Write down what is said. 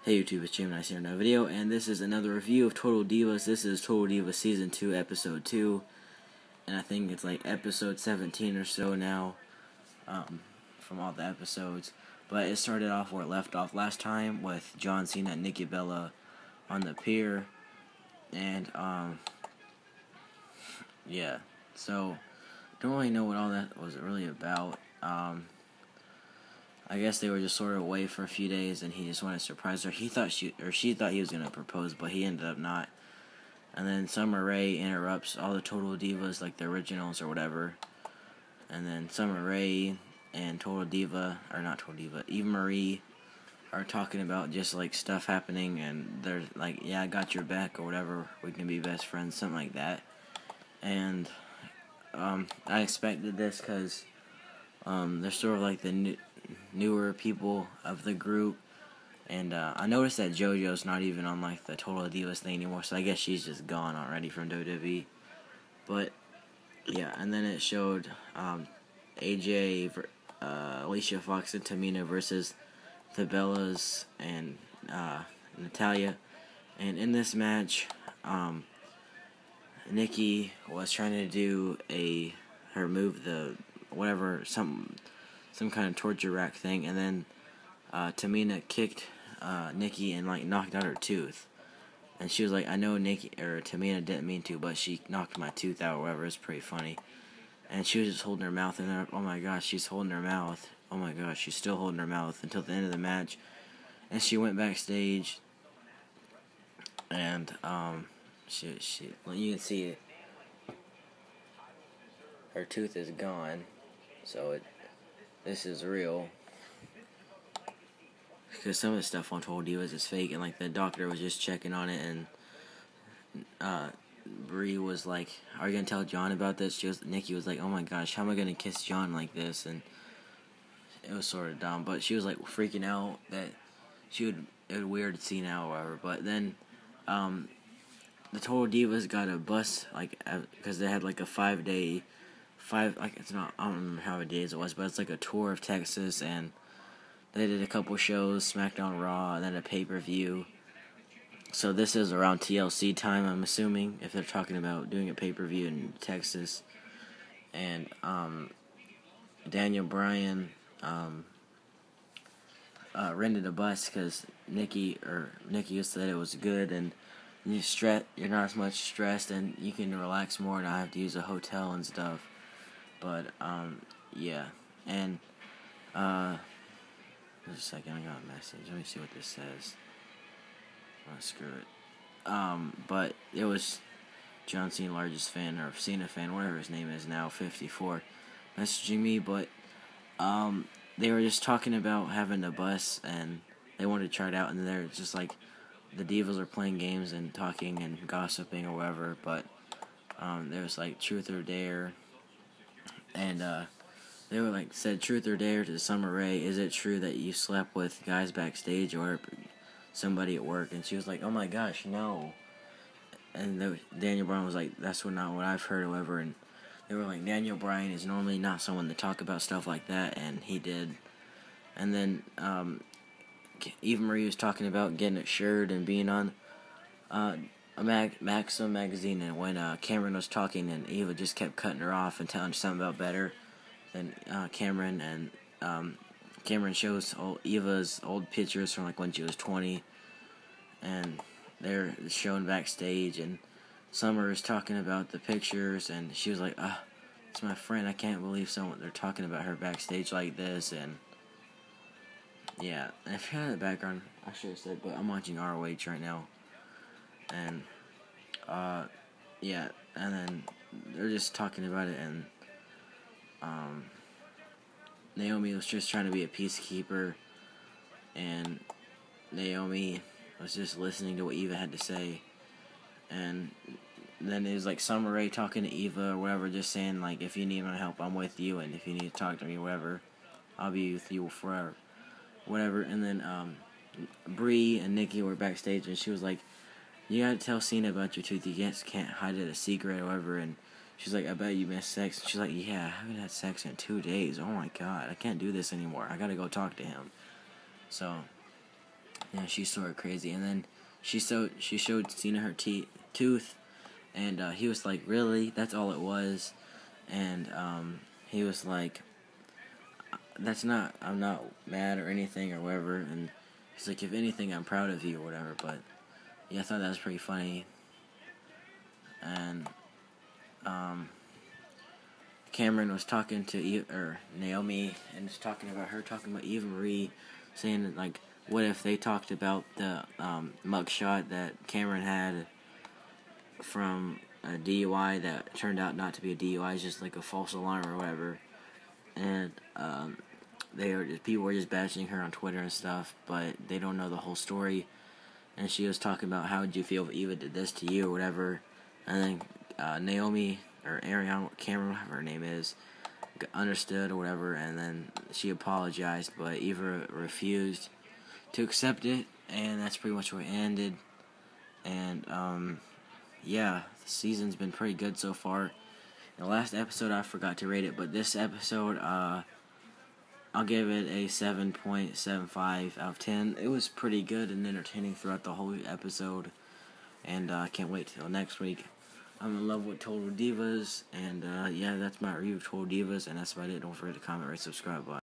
Hey YouTube, it's Jim, and I see another video, and this is another review of Total Divas. This is Total Divas Season 2, Episode 2, and I think it's like Episode 17 or so now, from all the episodes. But it started off where it left off last time, with John Cena and Nikki Bella on the pier, and, yeah, so, don't really know what all that was really about. I guess they were just sort of away for a few days, and he just wanted to surprise her. She thought he was gonna propose, but he ended up not. And then Summer Rae interrupts all the Total Divas, like the originals or whatever. And then Summer Rae and Eva Marie are talking about just like stuff happening, and they're like, "Yeah, I got your back" or whatever. We can be best friends, something like that. And I expected this because they're sort of like the newer people of the group, and I noticed that JoJo's not even on like the Total Divas thing anymore, so I guess she's just gone already from WWE. But yeah, and then it showed AJ, Alicia Fox, and Tamina versus the Bellas and Natalya, and in this match, Nikki was trying to do her move, some kind of torture rack thing, and then Tamina kicked Nikki and like knocked out her tooth, and she was like, "I know Tamina didn't mean to, but she knocked my tooth out," or whatever. It's pretty funny, and she was just holding her mouth, and oh my gosh, she's holding her mouth. Oh my gosh, she's still holding her mouth until the end of the match, and she went backstage, and well, you can see it. Her tooth is gone, so this is real. Because some of the stuff on Total Divas is fake, and like the doctor was just checking on it, and Brie was like, "Are you gonna tell John about this?" Nikki was like, "Oh my gosh, how am I gonna kiss John like this?" And it was sort of dumb, but she was like freaking out that it would weird scene out or whatever. But then the Total Divas got a bus, like, because they had like a 5-day, I don't remember how many days it was, but it's like a tour of Texas, and they did a couple shows, SmackDown, Raw, and then a pay-per-view. So this is around TLC time, I'm assuming, if they're talking about doing a pay-per-view in Texas. And Daniel Bryan rented a bus because Nikki said it was good, and you're not as much stressed, and you can relax more, and I have to use a hotel and stuff. But yeah, and just a second, I got a message. Let me see what this says. Oh, screw it. But it was John Cena, largest fan, or Cena fan, whatever his name is now, 54, messaging me. But they were just talking about having a bus, and they wanted to try it out, and they're just like, the Divas are playing games and talking and gossiping or whatever. But there was like Truth or Dare, and they were like, said Truth or Dare to Summer Rae, "Is it true that you slept with guys backstage or somebody at work?" And she was like, "Oh my gosh, no." And Daniel Bryan was like, "That's not what I've heard," or whatever. And they were like, Daniel Bryan is normally not someone to talk about stuff like that, and he did. And then Eva Marie was talking about getting a shirt and being on a Maxim magazine, and when Cameron was talking, and Eva just kept cutting her off and telling her something about better than Cameron, and Cameron shows Eva's old pictures from like when she was 20, and they're shown backstage, and Summer is talking about the pictures, and she was like, "It's my friend, I can't believe they're talking about her backstage like this," and yeah, and if you had the background, I should have said, but I'm watching ROH right now, and yeah, and then they're just talking about it, and Naomi was just trying to be a peacekeeper, and Naomi was just listening to what Eva had to say, and then it was like Summer Rae talking to Eva or whatever, just saying like, "If you need my help, I'm with you, and if you need to talk to me, whatever, I'll be with you forever," whatever. And then Brie and Nikki were backstage, and she was like, "You gotta tell Cena about your tooth. You can't hide it a secret or whatever." And she's like, "I bet you missed sex." And she's like, "Yeah, I haven't had sex in 2 days. Oh my god, I can't do this anymore. I gotta go talk to him." So Yeah, she's sort of crazy. And then she showed Cena her tooth, and he was like, "Really? That's all it was?" And he was like, I'm not mad or anything or whatever." And he's like, "If anything, I'm proud of you or whatever." But yeah, I thought that was pretty funny. And Cameron was talking to Naomi, and was talking about Eva Marie, saying that, like, what if they talked about the mugshot that Cameron had from a DUI that turned out not to be a DUI, it's just like a false alarm or whatever. And people were just bashing her on Twitter and stuff, but they don't know the whole story. And she was talking about, how would you feel if Eva did this to you or whatever. And then Naomi, or Ariane Cameron, whatever her name is, understood or whatever, and then she apologized, but Eva refused to accept it, and that's pretty much where it ended. And yeah, the season's been pretty good so far. The last episode, I forgot to rate it, but this episode, I'll give it a 7.75 out of 10. It was pretty good and entertaining throughout the whole episode, and I can't wait till next week. I'm in love with Total Divas, and yeah, that's my review of Total Divas, and that's about it. Don't forget to comment, rate, subscribe, bye.